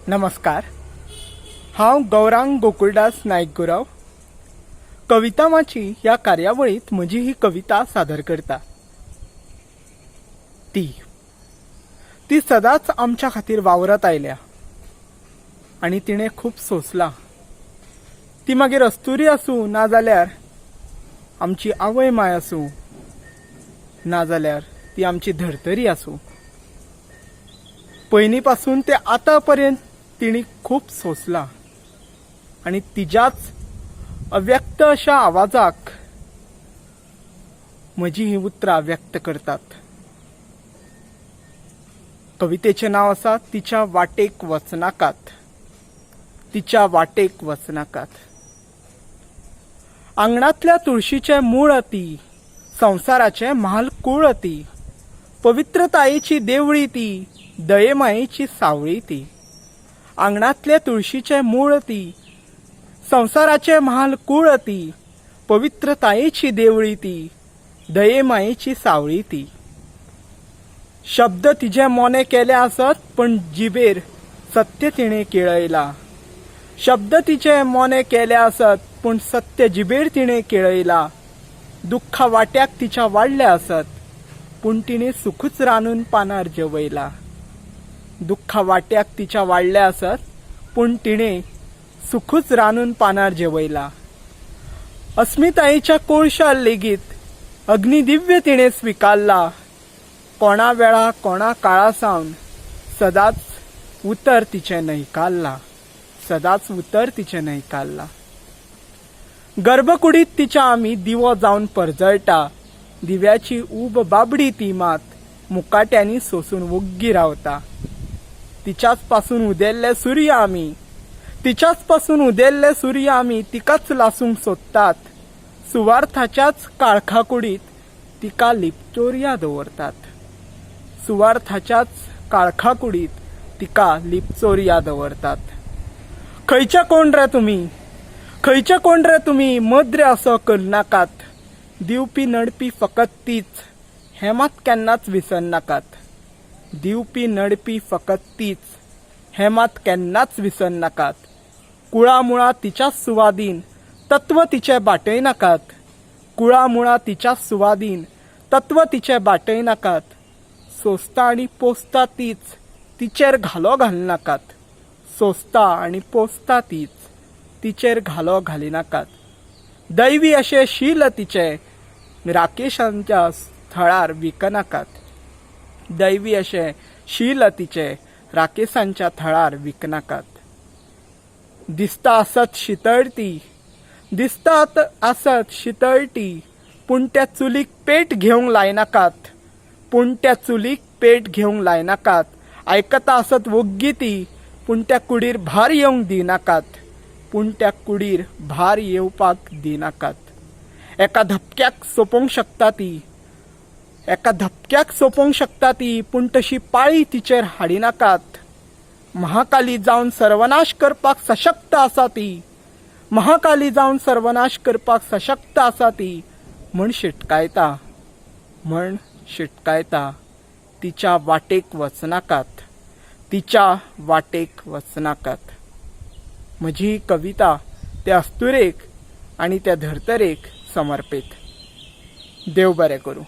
नमस्कार. हांव गौरांग गोकुळदास नायक गुरव कविता वाची ह्या कार्यावळीत म्हजी ही कविता सादर करता. ती सदांच आमच्या खातीर वावरत आयल्या आनी तिणें खूब सोंसलां. ती मागीर अस्तुरी आसूं नाजाल्यार आमची आवय माय आसूं नाजाल्यार ती आमची धर्तरी आसूं, पयलीं पासून ते आतां पर्यंत तिणी खूब सोंसलां आनी तिच्याच अव्यक्त अशा आवाजाक म्हजी ही उतरां व्यक्त करतात. कवितेचें नांव आसा तिच्या वाटेक वचनाकात. तिच्या वाटेक वचनाकात. आंगणांतल्या तुळशीचें मूळ ती, संवसाराचें महाल कूळ ती, पवित्रतायेची देवळी ती, दयेमायेची सावळी ती. आंगणांतले तुळशीचें मूळ ती, संवसाराचें महाल कूळ ती, पवित्रतायेची देवळी ती, दयेमायेची सावळी ती. शब्द तिचे मोने केले आसत पण जिबेर सत्य तिणें केळयला. शब्द तिचे मोने केले आसत पूण सत्य जिबेर तिणें केळयला. दुख्खा वाट्याक तिच्या वाडले आसत पूण तिणें सुखूच रांदून पानार जेवयला. दुख्खा वाट्याक तिच्या वाडले आसत पूण तिणें सुखूच रांदून पानार जेवयला. अस्मितायेच्या कोळशार लेगीत अग्निदिव्य तिणें स्विकारला. कोणा वेळा कोणा काळा सावन सदांच उतर तिचें न्हयकारला. सदांच उतर तिचें न्हयकारला. गर्भकुडीत तिच्या आमी दिवो जावन परजळटा. दिव्याची उब बाबडी ती मात मुकाट्यांनी सोसून वोग्गी रावता. तिच्याच पासून उदेल्ले सूर्य आमी, तिच्याच पासून उदेल्ले सूर्य आमी तिकाच लासूंक सोदतात. सुवार्थाच्याच काळखा कुडीत तिका लिपचोरया दवरतात. सुवार्थाच्याच काळखा कुडीत तिका लिपचोरया दवरतात. खंयचे कोण रे तुमी, खंयचे कोण रे तुमी, मद्र असो करनाकात. दिवपी नडपी फकत तीच, हें मात केन्नाच विसरनाकात. दिवपी नडपी फकत तीच, हें मात केन्नाच विसरनाकात. कुळा मुळा तिच्याच सुवादीन तत्व तिचे बाटयनाकात. कुळा मुळा तिच्याच सुवादीन तत्व तिचे बाटयनाकात. सोंसता आनी पोसता तीच, तिचेर घालो घालनाकात. सोंसता आनी पोसता तीच, तिचेर घालो घालिनाकात. दैवी अशें शील तिचे, राकेशांच्या थळार विकनाकात. दैवी अशें शील तिचे, राकेशांच्या थळार विकनाकात. दिसता आसत शितळटी, दिसतात आसत शितळटी, पूण त्या चुलीक पेट घेवंक लायनाकात. पूण त्या चुलीक पेट घेवंक लायनाकात. आयकता आसत वोग्गी ती, पूण त्या कुडीर भार येवंक दिनाकात. पूण त्या कुडीर भार येवपाक दिनाकात. एका धपक्याक सोपोवंक शकता ती, एका धपक्याक सोपोवंक शकता ती, पूण तशी पाळी तिचेर हाडिनाकात. महाकाली जावन सर्वनाश करपाक सशक्त आसा ती. महाकाली जावन सर्वनाश करपाक सशक्त आसा ती. म्हण शिटकायता, म्हण शिटकायता. तिच्या वाटेक वचनाकात. तिच्या वाटेक वचनाकात. म्हजी कविता त्या अस्तुरेक आनी त्या धर्तरेक समर्पित. देव बरें करूं.